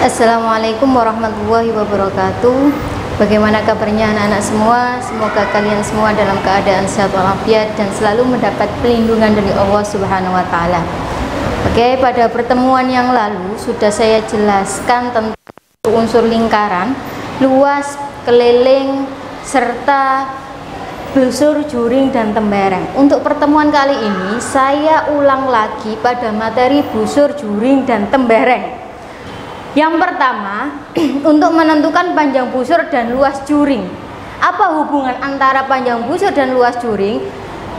Assalamualaikum warahmatullahi wabarakatuh. Bagaimana kabarnya anak-anak semua? Semoga kalian semua dalam keadaan sehat walafiat dan selalu mendapat perlindungan dari Allah Subhanahu wa taala. Oke, pada pertemuan yang lalu sudah saya jelaskan tentang unsur lingkaran, luas, keliling, serta busur, juring, dan tembereng. Untuk pertemuan kali ini saya ulang lagi pada materi busur, juring, dan tembereng. Yang pertama, untuk menentukan panjang busur dan luas juring. Apa hubungan antara panjang busur dan luas juring?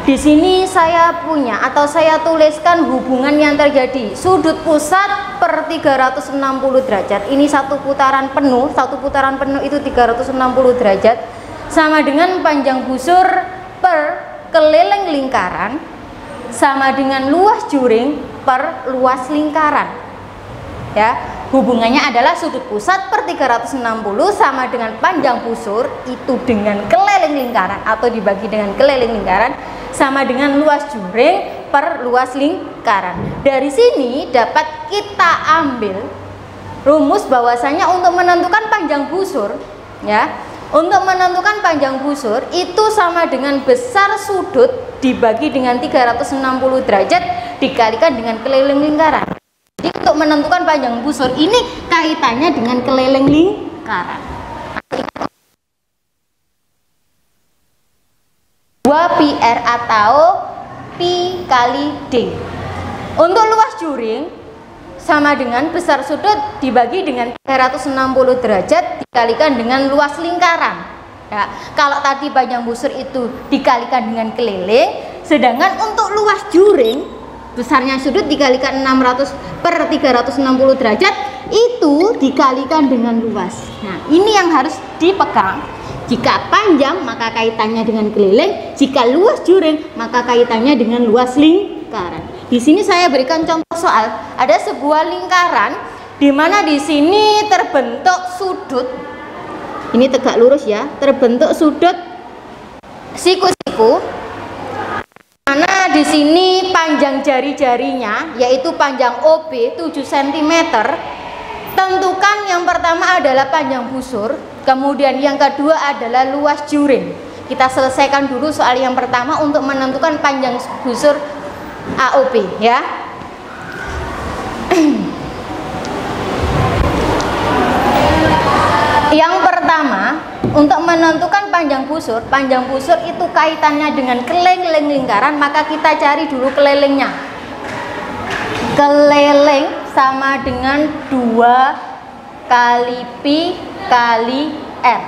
Di sini saya punya atau saya tuliskan hubungan yang terjadi sudut pusat per 360 derajat. Ini satu putaran penuh itu 360 derajat sama dengan panjang busur per keliling lingkaran sama dengan luas juring per luas lingkaran. Ya, hubungannya adalah sudut pusat per 360 sama dengan panjang busur itu dengan keliling lingkaran atau dibagi dengan keliling lingkaran sama dengan luas juring per luas lingkaran. Dari sini dapat kita ambil rumus bahwasanya untuk menentukan panjang busur, ya, untuk menentukan panjang busur itu sama dengan besar sudut dibagi dengan 360 derajat dikalikan dengan keliling lingkaran. Jadi untuk menentukan panjang busur ini kaitannya dengan keliling lingkaran. 2πr atau pi kali d. Untuk luas juring sama dengan besar sudut dibagi dengan 360 derajat dikalikan dengan luas lingkaran. Ya, kalau tadi panjang busur itu dikalikan dengan keliling, sedangkan untuk luas juring besarnya sudut dikalikan 600 per 360 derajat itu dikalikan dengan luas. Nah, ini yang harus dipegang. Jika panjang maka kaitannya dengan keliling, jika luas juring maka kaitannya dengan luas lingkaran. Di sini saya berikan contoh soal. Ada sebuah lingkaran di mana di sini terbentuk sudut. Ini tegak lurus ya, terbentuk sudut siku-siku. Karena di sini panjang jari-jarinya yaitu panjang OB 7 cm. Tentukan yang pertama adalah panjang busur, kemudian yang kedua adalah luas juring. Kita selesaikan dulu soal yang pertama untuk menentukan panjang busur AOB ya. Yang pertama, untuk menentukan panjang busur itu kaitannya dengan keliling lingkaran, maka kita cari dulu kelilingnya. Keliling sama dengan 2 kali pi kali r.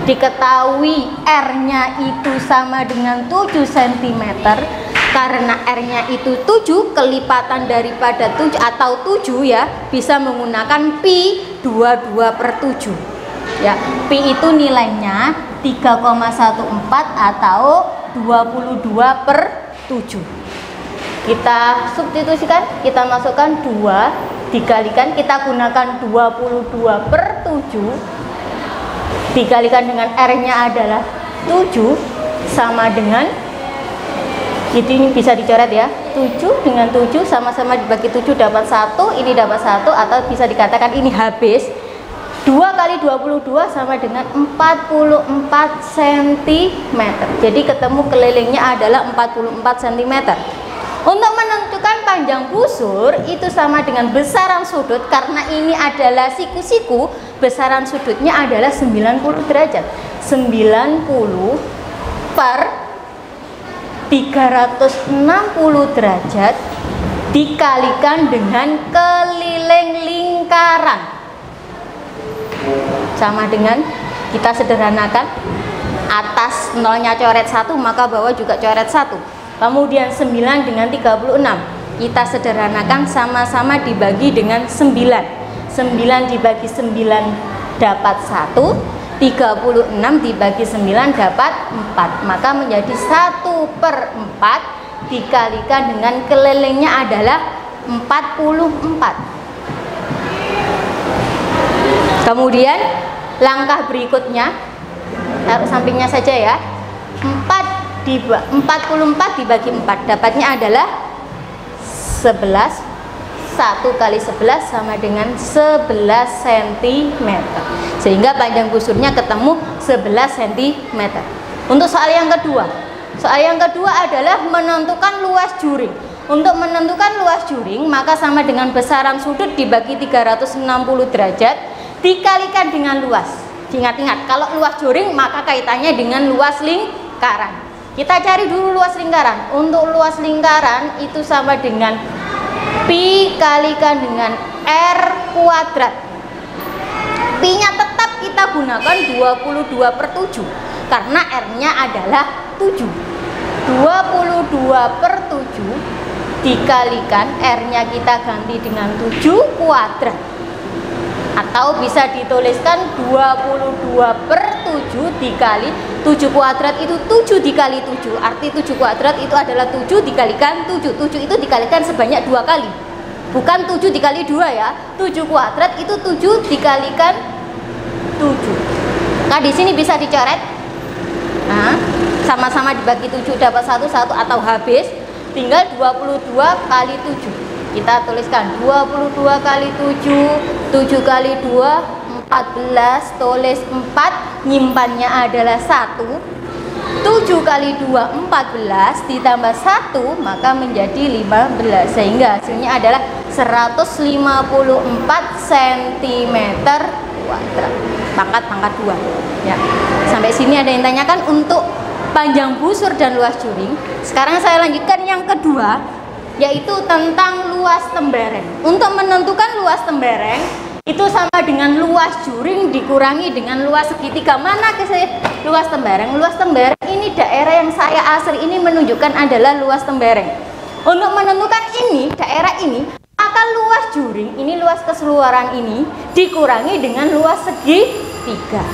Diketahui r-nya itu sama dengan 7 cm. Karena r-nya itu 7, kelipatan daripada 7 atau 7 ya, bisa menggunakan pi 22/7. Ya, pi itu nilainya 3,14 atau 22/7. Kita substitusikan, kita masukkan 2 dikalikan, kita gunakan 22/7 dikalikan dengan r-nya adalah 7 sama dengan ini bisa dicoret ya, 7 dengan 7 sama-sama dibagi 7 dapat 1, ini dapat 1, atau bisa dikatakan ini habis. 2 kali 22 sama dengan 44 cm. Jadi ketemu kelilingnya adalah 44 cm. Untuk menentukan panjang busur itu sama dengan besaran sudut, karena ini adalah siku-siku, besaran sudutnya adalah 90 derajat. 90 per 360 derajat dikalikan dengan keliling lingkaran. Sama dengan, kita sederhanakan, atas nolnya coret 1 maka bawah juga coret 1. Kemudian 9 dengan 36 kita sederhanakan, sama-sama dibagi dengan 9. 9 dibagi 9 dapat 1, 36 dibagi 9 dapat 4, maka menjadi 1/4 dikalikan dengan kelilingnya adalah 44. Kemudian langkah berikutnya, taruh sampingnya saja ya, 44 dibagi 4 dapatnya adalah 11 1 kali 11 sama dengan 11 cm. Sehingga panjang busurnya ketemu 11 cm. Untuk soal yang kedua. Soal yang kedua adalah menentukan luas juring. Untuk menentukan luas juring, maka sama dengan besaran sudut dibagi 360 derajat dikalikan dengan luas. Ingat-ingat, kalau luas juring maka kaitannya dengan luas lingkaran. Kita cari dulu luas lingkaran. Untuk luas lingkaran itu sama dengan pi kalikan dengan r kuadrat. Pi-nya tetap kita gunakan 22/7 karena r-nya adalah 7. 22/7 dikalikan r-nya kita ganti dengan 7 kuadrat. Atau bisa dituliskan 22/7 dikali 7 kuadrat itu 7 dikali 7. Arti 7 kuadrat itu adalah 7 dikalikan 7. 7 itu dikalikan sebanyak 2 kali. Bukan 7 dikali 2 ya. 7 kuadrat itu 7 dikalikan 7. Nah, di sini bisa dicoret. Nah, sama-sama dibagi 7 dapat 1 atau habis. Tinggal 22 kali 7. Kita tuliskan 22 kali 7, 7 kali 2, 14, tulis 4, nyimpannya adalah 1. 7 kali 2, 14, ditambah 1, maka menjadi 15. Sehingga hasilnya adalah 154 cm kuadrat. Pangkat 2. Ya. Sampai sini ada yang tanyakan untuk panjang busur dan luas juring. Sekarang saya lanjutkan yang kedua, yaitu tentang luas tembereng. Untuk menentukan luas tembereng itu sama dengan luas juring dikurangi dengan luas segitiga. Mana luas tembereng? Luas tembereng ini daerah yang saya asri ini menunjukkan adalah luas tembereng. Untuk menentukan ini, daerah ini, maka luas juring, ini luas keseluruhan ini dikurangi dengan luas segitiga.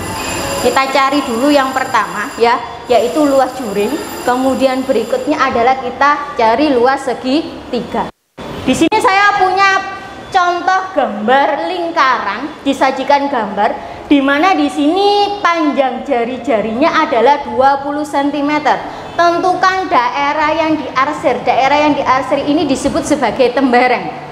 Kita cari dulu yang pertama ya, yaitu luas juring. Kemudian berikutnya adalah kita cari luas segitiga. Di sini saya punya contoh gambar lingkaran, disajikan gambar di mana di sini panjang jari-jarinya adalah 20 cm. Tentukan daerah yang diarsir. Daerah yang diarsir ini disebut sebagai tembereng.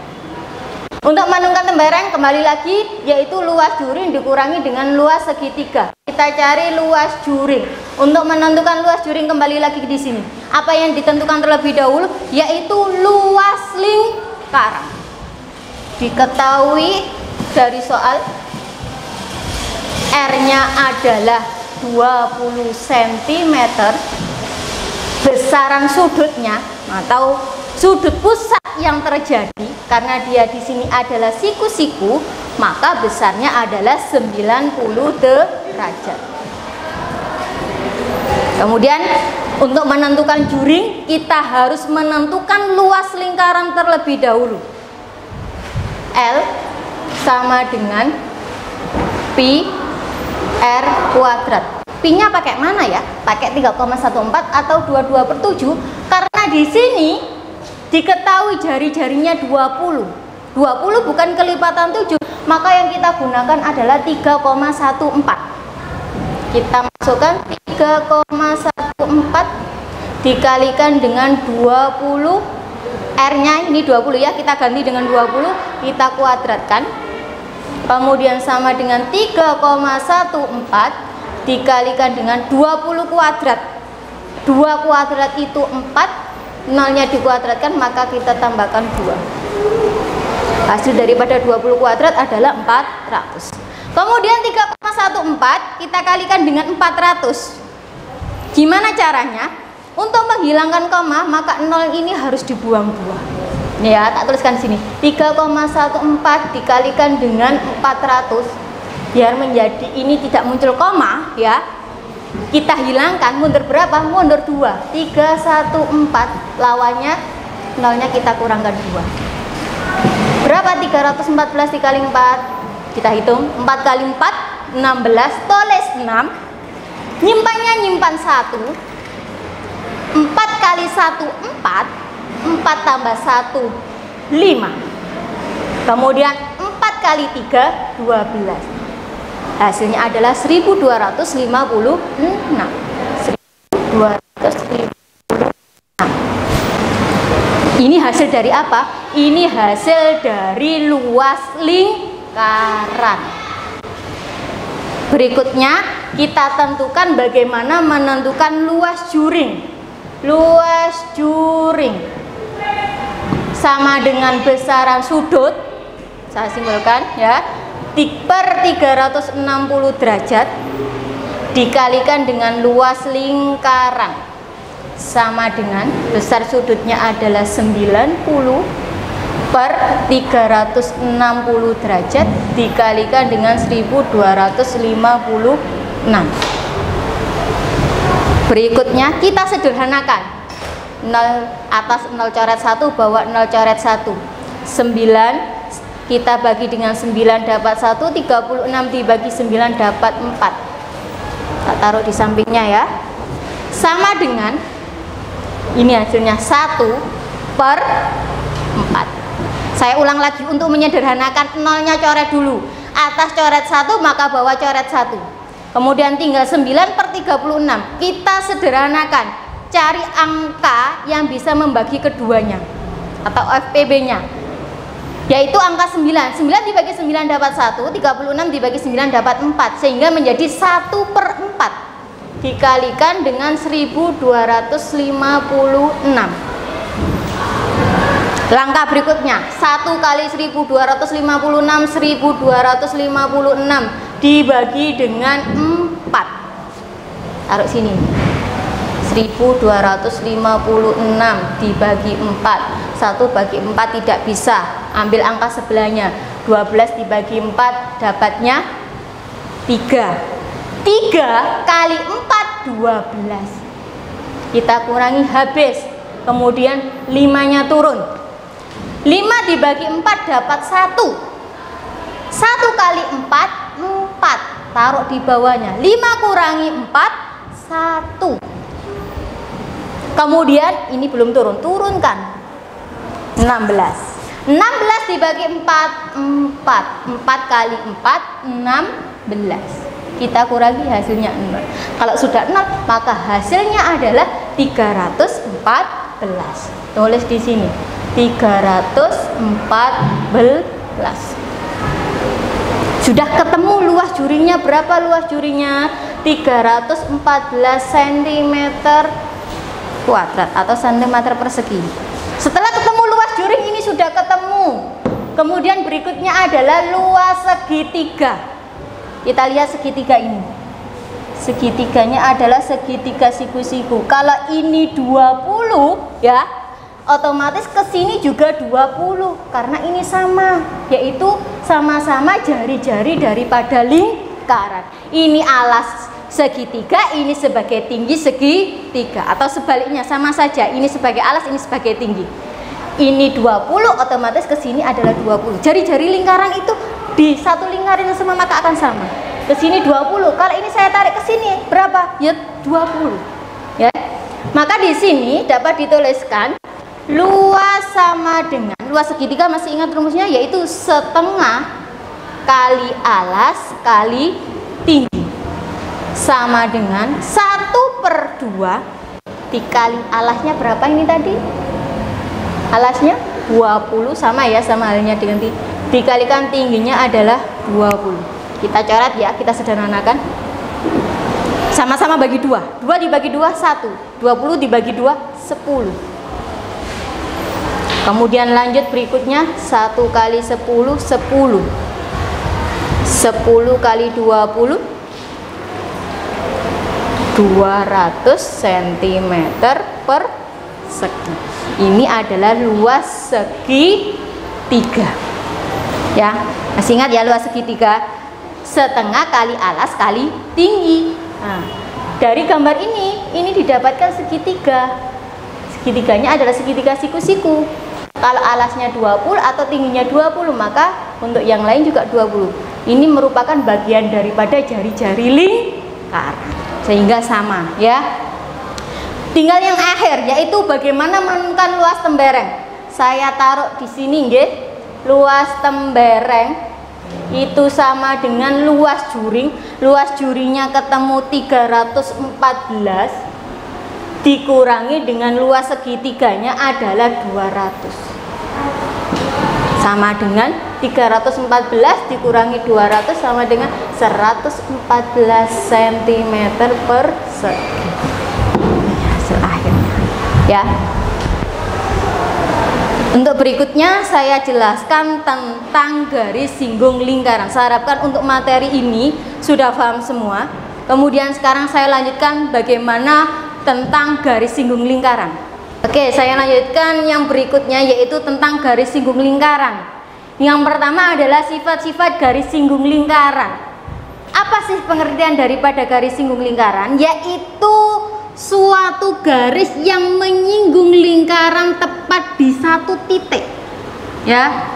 Untuk menentukan tembereng kembali lagi yaitu luas juring dikurangi dengan luas segitiga. Kita cari luas juring. Untuk menentukan luas juring kembali lagi di sini. Apa yang ditentukan terlebih dahulu yaitu luas lingkaran. Diketahui dari soal R-nya adalah 20 cm. Besaran sudutnya atau sudut pusat yang terjadi karena dia di sini adalah siku-siku, maka besarnya adalah 90 derajat. Kemudian untuk menentukan juring kita harus menentukan luas lingkaran terlebih dahulu. L sama dengan pi r kuadrat. Pi-nya pakai mana ya? Pakai 3,14 atau 22/7 karena di sini diketahui jari-jarinya 20. 20 bukan kelipatan 7, maka yang kita gunakan adalah 3,14. Kita masukkan 3,14 dikalikan dengan 20. R-nya ini 20 ya, kita ganti dengan 20, kita kuadratkan. Kemudian sama dengan 3,14 dikalikan dengan 20 kuadrat. 2 kuadrat itu 4, nolnya dikuadratkan maka kita tambahkan 2. Hasil daripada 20 kuadrat adalah 400. Kemudian 3,14 kita kalikan dengan 400. Gimana caranya? Untuk menghilangkan koma maka 0 ini harus dibuang-buang. Ya, tak tuliskan sini. 3,14 dikalikan dengan 400 biar menjadi ini tidak muncul koma ya. Kita hilangkan, mundur berapa? Mundur 2. 314 lawannya nolnya kita kurangkan 2. Berapa 314 dikali 4? Kita hitung. 4 kali 4 16, tulis 6. Nyimpannya nyimpan 1. 4 kali 1 4. 4 tambah 1 5. Kemudian 4 kali 3 12. Hasilnya adalah 1256. 1256. Ini hasil dari apa? Ini hasil dari luas lingkaran. Berikutnya kita tentukan bagaimana menentukan luas juring. Luas juring sama dengan besaran sudut, saya simbolkan ya, per 360 derajat dikalikan dengan luas lingkaran, sama dengan besar sudutnya adalah 90 per 360 derajat dikalikan dengan 1256. Berikutnya kita sederhanakan. 0 atas 0 coret 1, bawah 0 coret 1. 9 kita bagi dengan 9 dapat 1, 36 dibagi 9 dapat 4. Tak taruh di sampingnya ya. Sama dengan ini hasilnya 1 per 4. Saya ulang lagi untuk menyederhanakan, nolnya coret dulu. Atas coret 1 maka bawah coret 1. Kemudian tinggal 9 per 36. Kita sederhanakan, cari angka yang bisa membagi keduanya atau FPB-nya, yaitu angka 9. 9 dibagi 9 dapat 1, 36 dibagi 9 dapat 4, sehingga menjadi 1 per 4 dikalikan dengan 1256. Langkah berikutnya, 1 kali 1256, 1256 dibagi dengan 4. Taruh sini. 1256 dibagi 4. 1 bagi 4 tidak bisa. Ambil angka sebelahnya. 12 dibagi 4 dapatnya 3. 3 kali 4 12. Kita kurangi habis. Kemudian 5-nya turun. 5 dibagi 4 dapat 1. 1 kali 4 4, taruh di bawahnya. 5 kurangi 4 1. Kemudian ini belum turun, turunkan. 16. 16 dibagi 4 4. 4 kali 4 16. Kita kurangi hasilnya 0. Kalau sudah 0 maka hasilnya adalah 314. Tulis di sini 314. Sudah ketemu luas juringnya berapa? Luas juringnya 314 cm kuadrat atau cm persegi. Setelah ketemu luas juring ini sudah ketemu. Kemudian berikutnya adalah luas segitiga. Kita lihat segitiga ini. Segitiganya adalah segitiga siku-siku. Kalau ini 20 ya, otomatis ke sini juga 20 karena ini sama, yaitu sama-sama jari-jari daripada lingkaran. Ini alas segitiga, ini sebagai tinggi segitiga, atau sebaliknya sama saja, ini sebagai alas, ini sebagai tinggi. Ini 20, otomatis ke sini adalah 20. Jari-jari lingkaran itu di satu lingkaran yang sama maka akan sama. Ke sini 20. Kalau ini saya tarik ke sini berapa? Ya 20. Ya. Maka di sini dapat dituliskan luas sama dengan, luas segitiga masih ingat rumusnya, yaitu setengah kali alas kali tinggi sama dengan 1/2 dikali alasnya berapa ini tadi? Alasnya 20, sama ya, sama halnya dengan dikalikan tingginya adalah 20. Kita coret ya, kita sederhanakan. Sama-sama bagi 2. 2 dibagi 2 1. 20 dibagi 2 10. Kemudian lanjut berikutnya 1 kali 10 10. 10 kali 20 200 cm persegi. Ini adalah luas segitiga. Ya, masih ingat ya luas segitiga? Setengah kali alas kali tinggi. Nah, dari gambar ini didapatkan segitiga. Segitiganya adalah segitiga siku-siku. Kalau alasnya 20 atau tingginya 20, maka untuk yang lain juga 20. Ini merupakan bagian daripada jari-jari lingkaran, sehingga sama ya. Tinggal yang akhir, yaitu bagaimana menentukan luas tembereng. Saya taruh di sini nggih. Luas tembereng itu sama dengan luas juring. Luas juringnya ketemu 314 dikurangi dengan luas segitiganya adalah 200. Sama dengan 314 dikurangi 200 sama dengan 114 cm persegi. Hasil akhirnya ya. Untuk berikutnya saya jelaskan tentang garis singgung lingkaran. Saya harapkan untuk materi ini sudah paham semua. Kemudian sekarang saya lanjutkan bagaimana tentang garis singgung lingkaran. Oke, saya lanjutkan yang berikutnya, yaitu tentang garis singgung lingkaran. Yang pertama adalah sifat-sifat garis singgung lingkaran. Apa sih pengertian daripada garis singgung lingkaran? Yaitu suatu garis yang menyinggung lingkaran tepat di satu titik. Ya,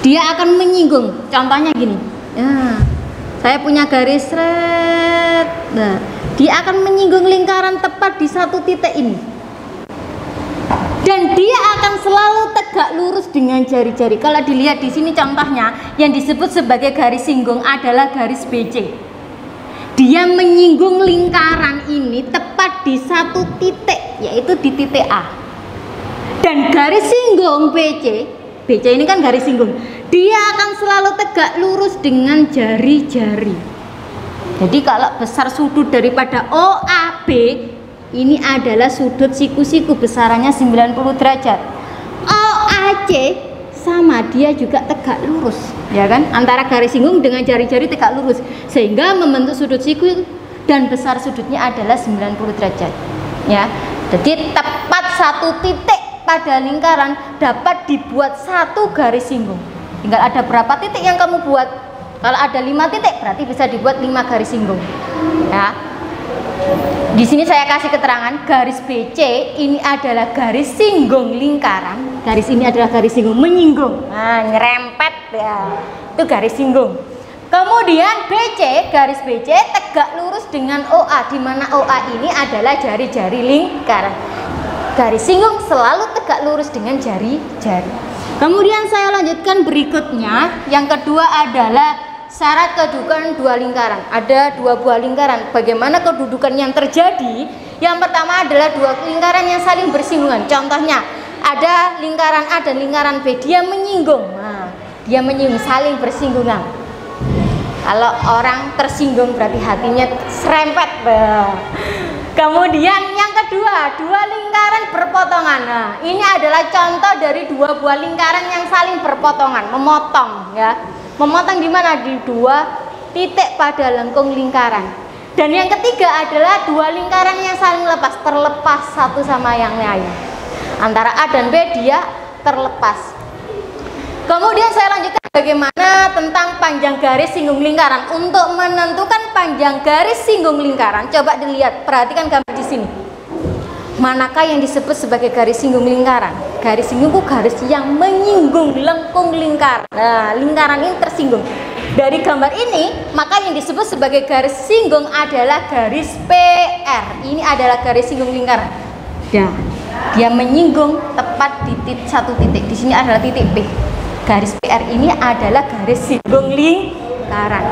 dia akan menyinggung. Contohnya gini. Ya, saya punya garis red. Nah, dia akan menyinggung lingkaran tepat di satu titik ini. Dan dia akan selalu tegak lurus dengan jari-jari. Kalau dilihat di sini contohnya, yang disebut sebagai garis singgung adalah garis BC. Dia menyinggung lingkaran ini tepat di satu titik, yaitu di titik A. Dan garis singgung BC, BC ini kan garis singgung, dia akan selalu tegak lurus dengan jari-jari. Jadi kalau besar sudut daripada OAB, ini adalah sudut siku-siku, besarannya 90 derajat. OAC sama, dia juga tegak lurus, ya kan? Antara garis singgung dengan jari-jari tegak lurus, sehingga membentuk sudut siku dan besar sudutnya adalah 90 derajat. Ya, jadi tepat satu titik pada lingkaran dapat dibuat satu garis singgung. Tinggal ada berapa titik yang kamu buat. Kalau ada 5 titik berarti bisa dibuat 5 garis singgung. Ya. Di sini saya kasih keterangan garis BC ini adalah garis singgung lingkaran. Garis ini adalah garis singgung menyinggung. Nah, nyerempet ya. Itu garis singgung. Kemudian BC, garis BC tegak lurus dengan OA, di mana OA ini adalah jari-jari lingkaran. Garis singgung selalu tegak lurus dengan jari-jari. Kemudian saya lanjutkan berikutnya. Yang kedua adalah syarat kedudukan dua lingkaran. Ada 2 buah lingkaran. Bagaimana kedudukan yang terjadi? Yang pertama adalah 2 lingkaran yang saling bersinggungan. Contohnya ada lingkaran A dan lingkaran B, dia menyinggung. Nah, dia menyinggung, saling bersinggungan. Kalau orang tersinggung berarti hatinya serempet. Kemudian yang kedua, 2 lingkaran berpotongan. Nah, ini adalah contoh dari 2 buah lingkaran yang saling berpotongan, memotong ya. Memotong di mana? Di 2 titik pada lengkung lingkaran. Dan yang ketiga adalah 2 lingkaran yang saling lepas, terlepas satu sama yang lain. Antara A dan B dia terlepas. Kemudian saya lanjutkan bagaimana tentang panjang garis singgung lingkaran. Untuk menentukan panjang garis singgung lingkaran, coba dilihat, perhatikan gambar di sini. Manakah yang disebut sebagai garis singgung lingkaran? Garis singgung itu garis yang menyinggung lengkung lingkaran. Nah, lingkaran ini tersinggung. Dari gambar ini, maka yang disebut sebagai garis singgung adalah garis PR. Ini adalah garis singgung lingkaran. Ya, dia menyinggung tepat di satu titik. Di sini adalah titik P. Garis PR ini adalah garis singgung lingkaran.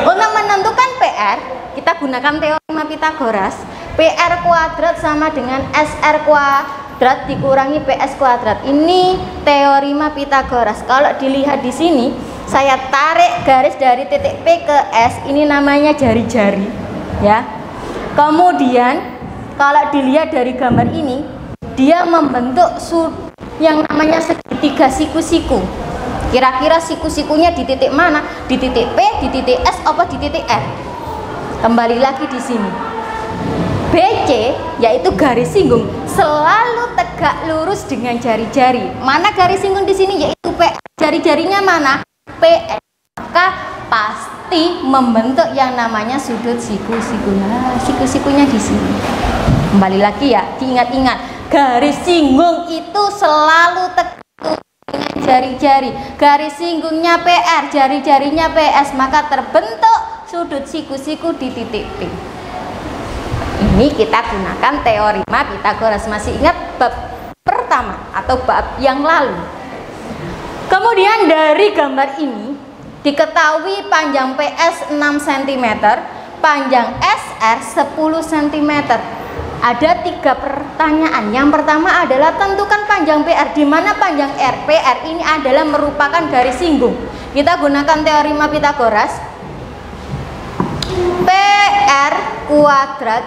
Untuk menentukan PR, kita gunakan teorema Pitagoras. PR kuadrat sama dengan SR kuadrat dikurangi PS kuadrat. Ini teorema Pitagoras. Kalau dilihat di sini, saya tarik garis dari titik P ke S, ini namanya jari-jari, ya. Kemudian kalau dilihat dari gambar ini, dia membentuk yang namanya segitiga siku-siku. Kira-kira siku-sikunya di titik mana? Di titik P, di titik S, apa di titik R? Kembali lagi di sini. BC yaitu garis singgung selalu tegak lurus dengan jari-jari. Mana garis singgung di sini? Yaitu P. Jari-jarinya mana? PS. Maka pasti membentuk yang namanya sudut siku-siku. Nah, siku-sikunya di sini. Kembali lagi ya, diingat-ingat. Garis singgung itu selalu tegak lurus dengan jari-jari. Garis singgungnya PR, jari-jarinya PS, maka terbentuk sudut siku-siku di titik P. Ini kita gunakan teorema Pitagoras. Masih ingat bab pertama atau bab yang lalu? Kemudian dari gambar ini diketahui panjang PS 6 cm, panjang SR 10 cm. Ada 3 pertanyaan. Yang pertama adalah tentukan panjang PR, di mana panjang PR ini adalah merupakan garis singgung. Kita gunakan teorema Pythagoras. PR kuadrat,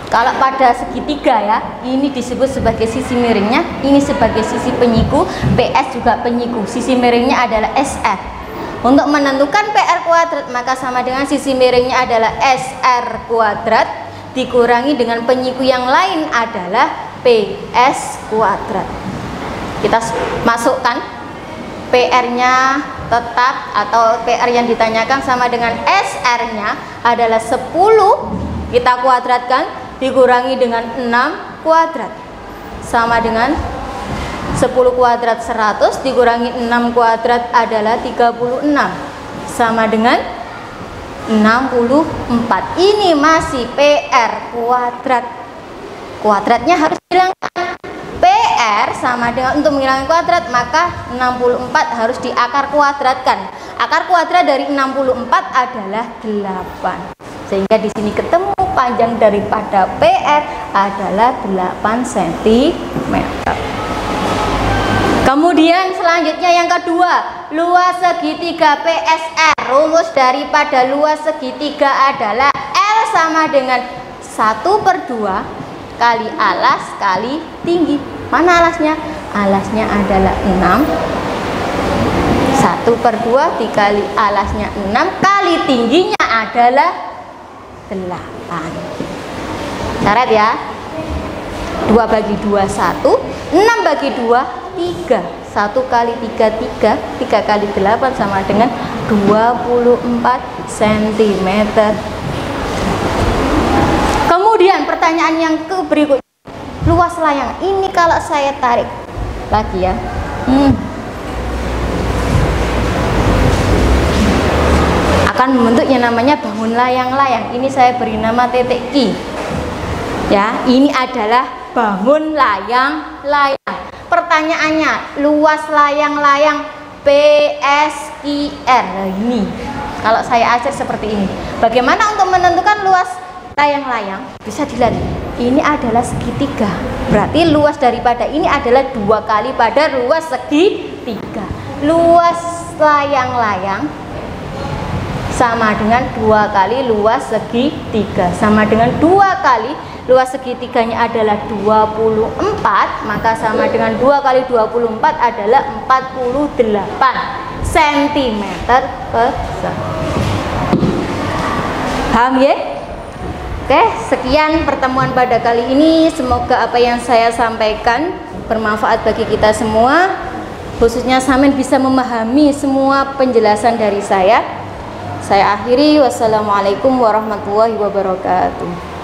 kalau pada segitiga ya, ini disebut sebagai sisi miringnya, ini sebagai sisi penyiku, PS juga penyiku, sisi miringnya adalah SR. Untuk menentukan PR kuadrat, maka sama dengan sisi miringnya adalah SR kuadrat dikurangi dengan penyiku yang lain adalah PS kuadrat. Kita masukkan PR-nya tetap atau PR yang ditanyakan sama dengan SR-nya adalah 10, kita kuadratkan dikurangi dengan 6 kuadrat sama dengan 10 kuadrat 100 dikurangi 6 kuadrat adalah 36 sama dengan 64. Ini masih PR kuadrat. Kuadratnya harus dihilangkan. PR sama dengan, untuk menghilangkan kuadrat maka 64 harus diakar kuadratkan. Akar kuadrat dari 64 adalah 8. Sehingga di sini ketemu panjang daripada PR adalah 8 cm. Kemudian selanjutnya yang kedua, luas segitiga PSR. Rumus daripada luas segitiga adalah L sama dengan 1/2 kali alas kali tinggi. Mana alasnya? Alasnya adalah 6. 1/2 dikali alasnya 6 kali tingginya adalah 8. Catat ya. 2 bagi 2 1, 6 bagi 2 3. 1 kali 3 3, 3 kali 8 sama dengan 24 cm. Kemudian pertanyaan yang berikutnya, luas layang. Ini kalau saya tarik lagi ya, akan membentuk yang namanya bangun layang-layang. Ini saya beri nama titik Q. Ya, ini adalah bangun layang-layang. Pertanyaannya, luas layang-layang PSQR. Nah, ini kalau saya ajar seperti ini. Bagaimana untuk menentukan luas layang-layang? Bisa dilihat, ini adalah segitiga. Berarti luas daripada ini adalah 2 kali pada luas segitiga. Luas layang-layang sama dengan 2 kali luas segitiga, sama dengan 2 kali luas segitiganya adalah 24, maka sama dengan 2 kali 24 adalah 48 cm persegi. Paham ya? Oke, sekian pertemuan pada kali ini. Semoga apa yang saya sampaikan bermanfaat bagi kita semua, khususnya Samin bisa memahami semua penjelasan dari saya. Saya akhiri, wassalamualaikum warahmatullahi wabarakatuh.